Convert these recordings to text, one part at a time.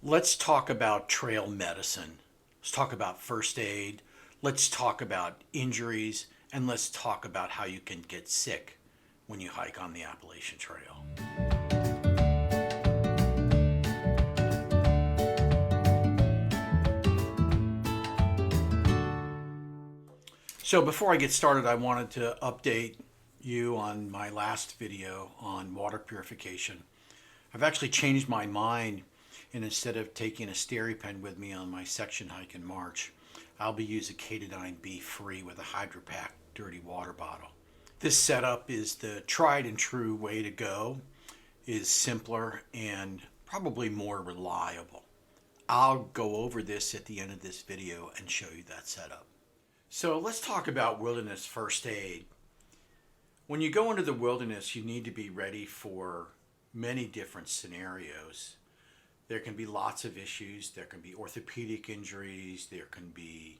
Let's talk about trail medicine. Let's talk about first aid. Let's talk about injuries. And let's talk about how you can get sick when you hike on the Appalachian Trail. So before I get started, I wanted to update you on my last video on water purification. I've actually changed my mind, and instead of taking a SteriPen with me on my section hike in March, I'll be using Ketadine B free with a HydroPack dirty water bottle. This setup is the tried and true way to go, is simpler and probably more reliable. I'll go over this at the end of this video and show you that setup. So let's talk about wilderness first aid. When you go into the wilderness, you need to be ready for many different scenarios. There can be lots of issues. There can be orthopedic injuries. There can be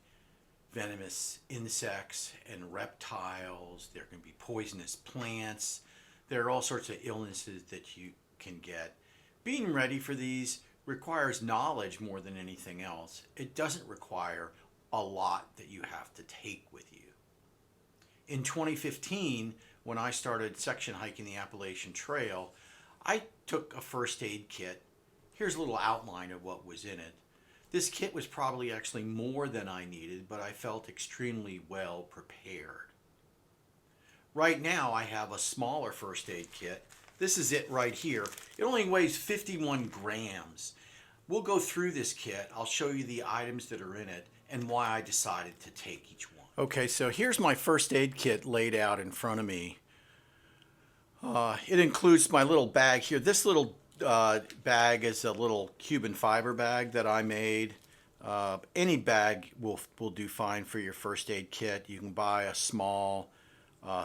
venomous insects and reptiles. There can be poisonous plants. There are all sorts of illnesses that you can get. Being ready for these requires knowledge more than anything else. It doesn't require a lot that you have to take with you. In 2015, when I started section hiking the Appalachian Trail, I took a first aid kit. Here's a little outline of what was in it. This kit was probably actually more than I needed, but I felt extremely well prepared. Right now I have a smaller first aid kit. This is it right here. It only weighs 51 grams. We'll go through this kit. I'll show you the items that are in it and why I decided to take each one. Okay, so here's my first aid kit laid out in front of me. It includes my little bag here. This little bag is a little Cuban fiber bag that I made. Any bag will do fine for your first aid kit. You can buy a small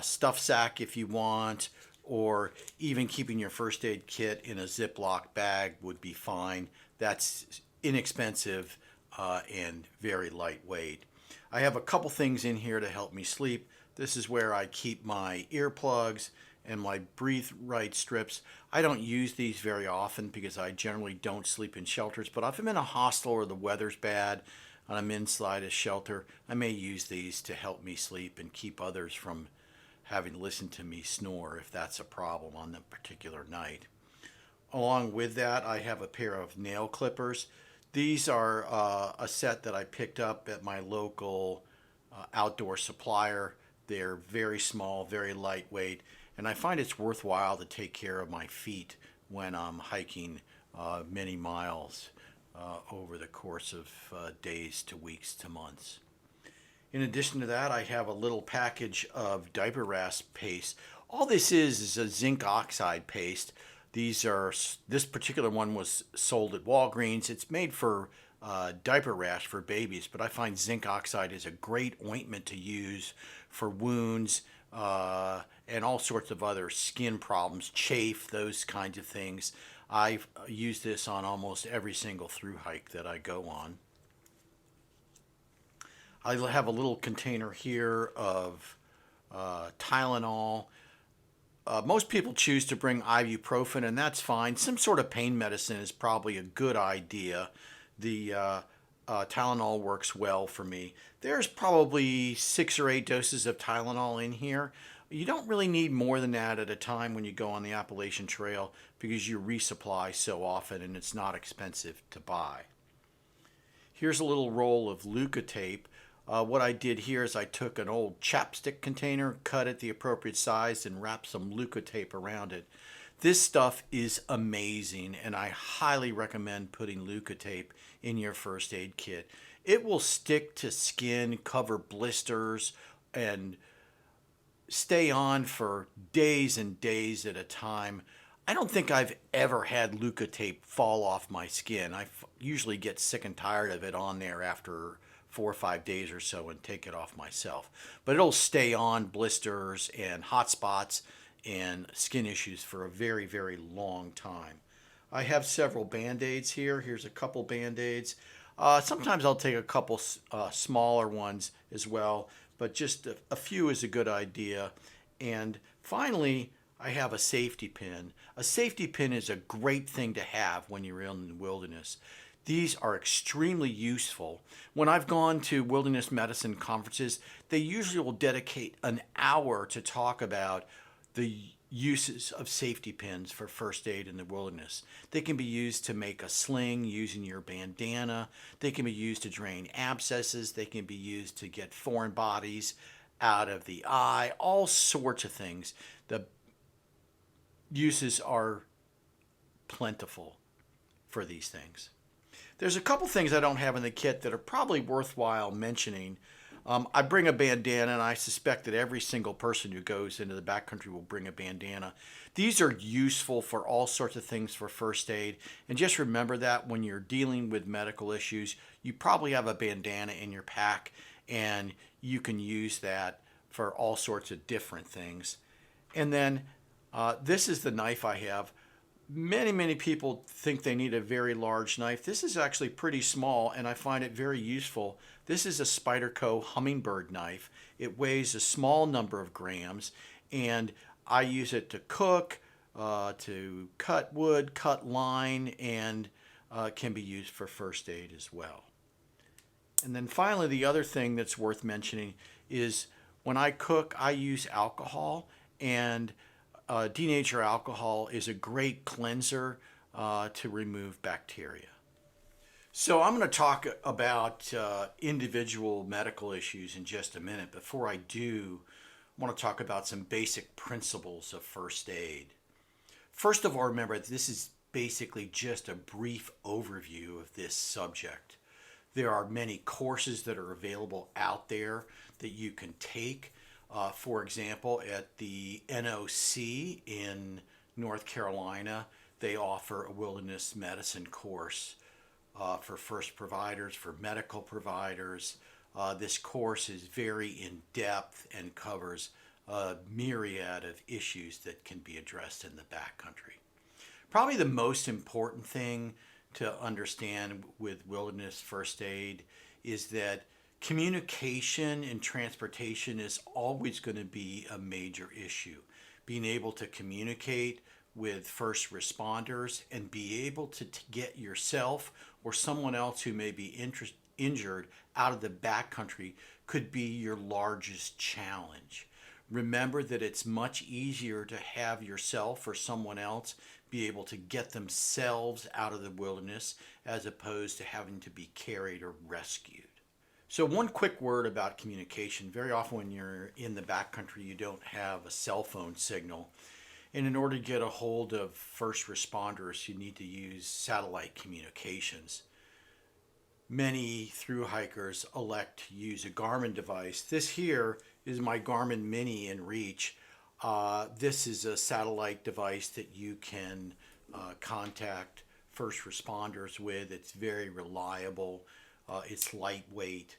stuff sack if you want, or even keeping your first aid kit in a Ziploc bag would be fine. That's inexpensive and very lightweight. I have a couple things in here to help me sleep. This is where I keep my earplugs and my breathe right strips. I don't use these very often because I generally don't sleep in shelters, but if I'm in a hostel or the weather's bad and I'm inside a shelter, I may use these to help me sleep and keep others from having to listen to me snore if that's a problem on that particular night. Along with that, I have a pair of nail clippers. These are a set that I picked up at my local outdoor supplier. They're very small, very lightweight, and I find it's worthwhile to take care of my feet when I'm hiking many miles over the course of days to weeks to months. In addition to that, I have a little package of diaper rash paste. All this is a zinc oxide paste. This particular one was sold at Walgreens. It's made for diaper rash for babies, but I find zinc oxide is a great ointment to use for wounds and all sorts of other skin problems, chafe, those kinds of things. I use this on almost every single through hike that I go on. I have a little container here of Tylenol. Most people choose to bring ibuprofen, and that's fine. Some sort of pain medicine is probably a good idea. The Tylenol works well for me. There's probably 6 or 8 doses of Tylenol in here. You don't really need more than that at a time when you go on the Appalachian Trail because you resupply so often and it's not expensive to buy. Here's a little roll of Leukotape. What I did here is I took an old chapstick container, cut it the appropriate size, and wrapped some Leukotape around it. This stuff is amazing, and I highly recommend putting Leukotape in your first aid kit. It will stick to skin, cover blisters, and stay on for days and days at a time. I don't think I've ever had Leukotape fall off my skin. I usually get sick and tired of it on there after 4 or 5 days or so and take it off myself. But it'll stay on blisters and hot spots and skin issues for a very, very long time. I have several Band-Aids here. Here's a couple Band-Aids. Sometimes I'll take a couple smaller ones as well, but just a few is a good idea. And finally, I have a safety pin. A safety pin is a great thing to have when you're in the wilderness. These are extremely useful. When I've gone to wilderness medicine conferences, they usually will dedicate an hour to talk about the uses of safety pins for first aid in the wilderness. They can be used to make a sling using your bandana. They can be used to drain abscesses. They can be used to get foreign bodies out of the eye, all sorts of things. The uses are plentiful for these things. There's a couple things I don't have in the kit that are probably worthwhile mentioning. I bring a bandana, and I suspect that every single person who goes into the backcountry will bring a bandana. These are useful for all sorts of things for first aid. And just remember that when you're dealing with medical issues, you probably have a bandana in your pack, and you can use that for all sorts of different things. And then this is the knife I have. Many people think they need a very large knife. This is actually pretty small, and I find it very useful. This is a Spyderco hummingbird knife. It weighs a small number of grams, and I use it to cook, to cut wood, cut line, and can be used for first aid as well. And then finally, the other thing that's worth mentioning is when I cook, I use alcohol, and denature alcohol is a great cleanser to remove bacteria. So I'm going to talk about individual medical issues in just a minute. Before I do, I want to talk about some basic principles of first aid. First of all, remember, this is basically just a brief overview of this subject. There are many courses that are available out there that you can take. For example, at the NOC in North Carolina, they offer a wilderness medicine course for first providers, for medical providers. This course is very in-depth and covers a myriad of issues that can be addressed in the backcountry. Probably the most important thing to understand with wilderness first aid is that communication and transportation is always going to be a major issue. Being able to communicate with first responders and be able to get yourself or someone else who may be injured out of the backcountry could be your largest challenge. Remember that it's much easier to have yourself or someone else be able to get themselves out of the wilderness as opposed to having to be carried or rescued. So one quick word about communication. Very often when you're in the backcountry, you don't have a cell phone signal. And in order to get a hold of first responders, you need to use satellite communications. Many thru-hikers elect to use a Garmin device. This here is my Garmin Mini inReach. This is a satellite device that you can contact first responders with. It's very reliable. It's lightweight.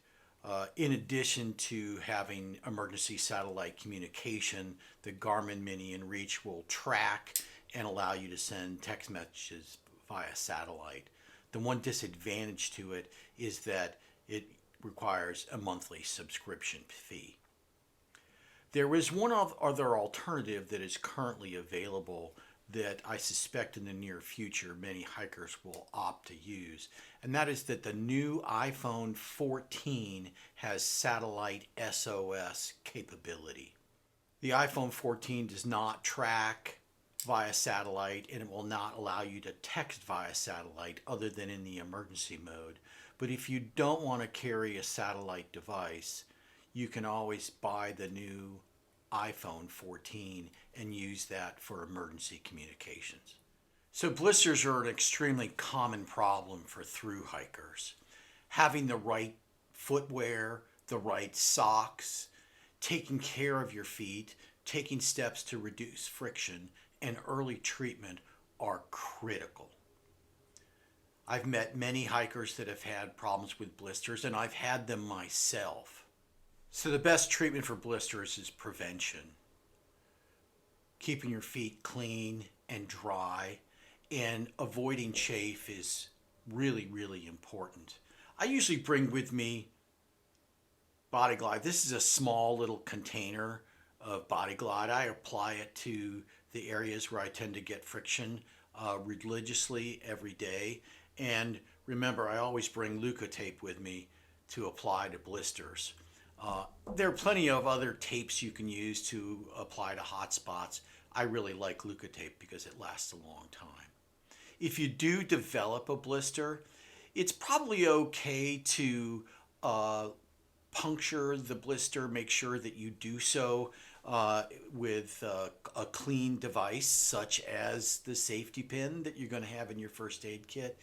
In addition to having emergency satellite communication, the Garmin Mini inReach will track and allow you to send text messages via satellite. The one disadvantage to it is that it requires a monthly subscription fee. There is one other alternative that is currently available that I suspect in the near future many hikers will opt to use, and that is that the new iPhone 14 has satellite SOS capability. The iPhone 14 does not track via satellite, and it will not allow you to text via satellite other than in the emergency mode. But if you don't want to carry a satellite device, you can always buy the new iPhone 14 and use that for emergency communications. So blisters are an extremely common problem for thru-hikers. Having the right footwear, the right socks, taking care of your feet, taking steps to reduce friction, and early treatment are critical. I've met many hikers that have had problems with blisters, and I've had them myself. So the best treatment for blisters is prevention. Keeping your feet clean and dry and avoiding chafe is really important. I usually bring with me Body Glide. This is a small little container of Body Glide. I apply it to the areas where I tend to get friction religiously every day. And Remember, I always bring Leukotape with me to apply to blisters. There are plenty of other tapes you can use to apply to hot spots. I really like Leukotape because it lasts a long time. If you do develop a blister, it's probably okay to puncture the blister. Make sure that you do so with a clean device, such as the safety pin that you're going to have in your first aid kit,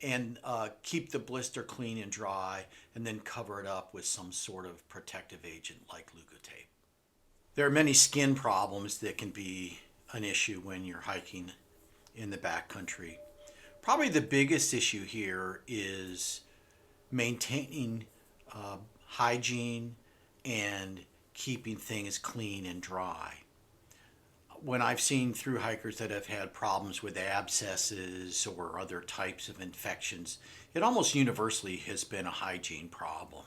and keep the blister clean and dry, and then cover it up with some sort of protective agent like Leukotape. There are many skin problems that can be an issue when you're hiking in the backcountry. Probably the biggest issue here is maintaining hygiene and keeping things clean and dry. When I've seen through hikers that have had problems with abscesses or other types of infections, it almost universally has been a hygiene problem.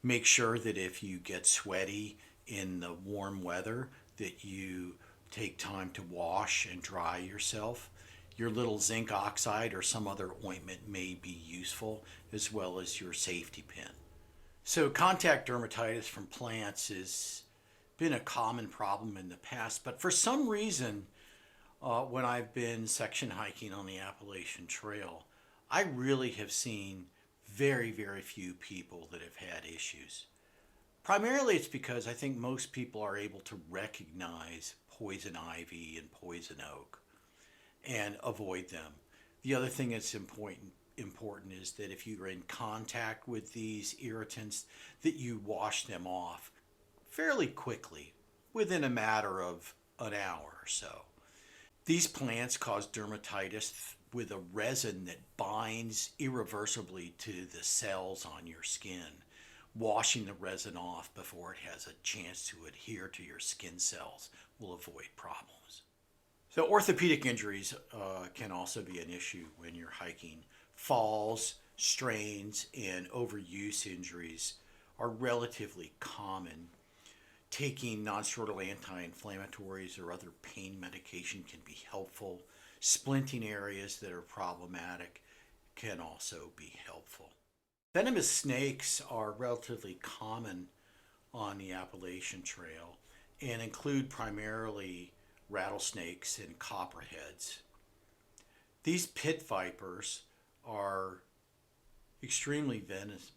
Make sure that if you get sweaty in the warm weather, that you take time to wash and dry yourself. Your little zinc oxide or some other ointment may be useful, as well as your safety pin. So contact dermatitis from plants has been a common problem in the past, but for some reason, when I've been section hiking on the Appalachian Trail, I really have seen very, very few people that have had issues. Primarily it's because I think most people are able to recognize poison ivy and poison oak and avoid them. The other thing that's important is that if you're in contact with these irritants, that you wash them off fairly quickly, within a matter of an hour or so. These plants cause dermatitis with a resin that binds irreversibly to the cells on your skin. Washing the resin off before it has a chance to adhere to your skin cells will avoid problems. So orthopedic injuries can also be an issue when you're hiking. Falls, strains, and overuse injuries are relatively common. Taking nonsteroidal anti-inflammatories or other pain medication can be helpful. Splinting areas that are problematic can also be helpful. Venomous snakes are relatively common on the Appalachian Trail and include primarily rattlesnakes and copperheads. These pit vipers are extremely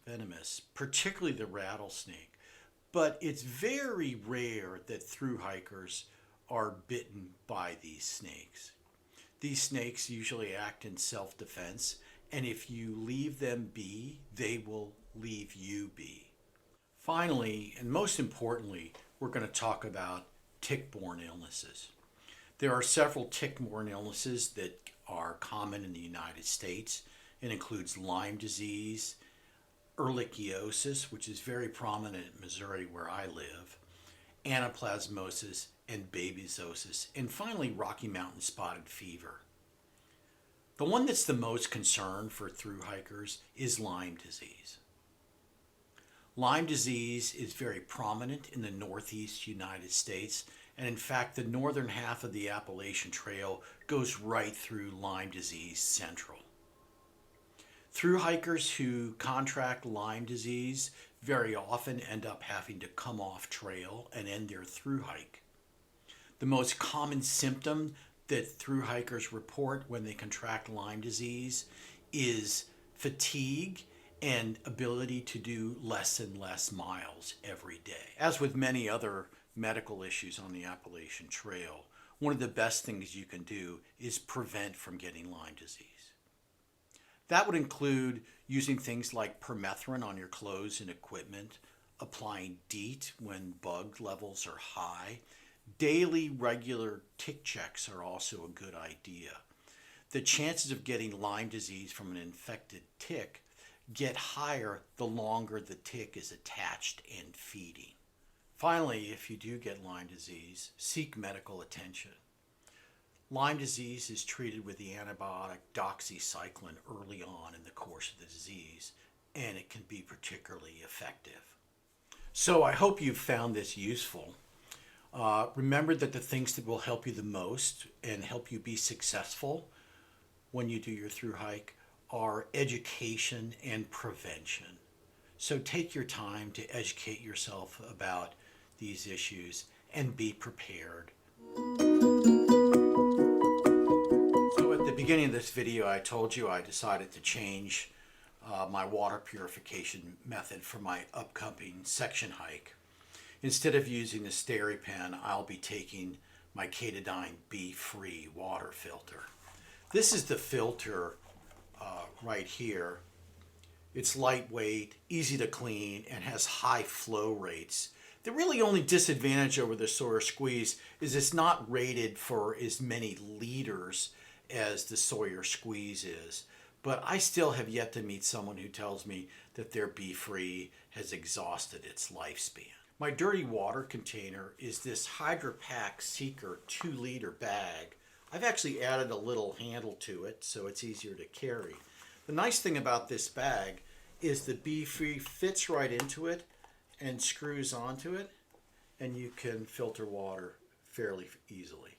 venomous, particularly the rattlesnake, but it's very rare that through hikers are bitten by these snakes. These snakes usually act in self-defense, and if you leave them be, they will leave you be. Finally, and most importantly, we're going to talk about tick-borne illnesses. There are several tick-borne illnesses that are common in the United States. It includes Lyme disease, ehrlichiosis, which is very prominent in Missouri where I live, anaplasmosis, and babesiosis, and finally Rocky Mountain spotted fever. The one that's the most concern for through hikers is Lyme disease. Lyme disease is very prominent in the northeast United States, and in fact the northern half of the Appalachian Trail goes right through Lyme disease central. Through hikers who contract Lyme disease very often end up having to come off trail and end their through hike. The most common symptom that through hikers report when they contract Lyme disease is fatigue and ability to do less and less miles every day. As with many other medical issues on the Appalachian Trail, one of the best things you can do is prevent from getting Lyme disease. That would include using things like permethrin on your clothes and equipment, applying DEET when bug levels are high. Daily regular tick checks are also a good idea. The chances of getting Lyme disease from an infected tick get higher the longer the tick is attached and feeding. Finally, if you do get Lyme disease, seek medical attention. Lyme disease is treated with the antibiotic doxycycline early on in the course of the disease, and it can be particularly effective. So I hope you've found this useful. Remember that the things that will help you the most and help you be successful when you do your through hike are education and prevention. So take your time to educate yourself about these issues and be prepared. So at the beginning of this video, I told you I decided to change my water purification method for my upcoming section hike. Instead of using the SteriPen, I'll be taking my Katadyn B-Free water filter. This is the filter right here. It's lightweight, easy to clean, and has high flow rates. The really only disadvantage over the Sawyer Squeeze is it's not rated for as many liters as the Sawyer Squeeze is. But I still have yet to meet someone who tells me that their B-Free has exhausted its lifespan. My dirty water container is this HydroPack Seeker 2-liter bag. I've actually added a little handle to it so it's easier to carry. The nice thing about this bag is the B-Free fits right into it and screws onto it, and you can filter water fairly easily.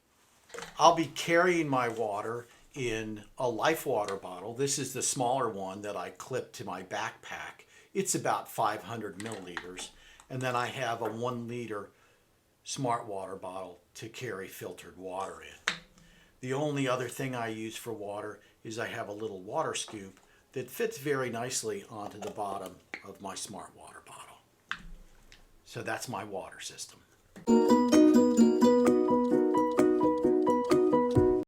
I'll be carrying my water in a Life water bottle. This is the smaller one that I clip to my backpack. It's about 500 milliliters. And then I have a 1-liter Smart Water bottle to carry filtered water in. The only other thing I use for water is I have a little water scoop that fits very nicely onto the bottom of my Smart Water bottle. So that's my water system.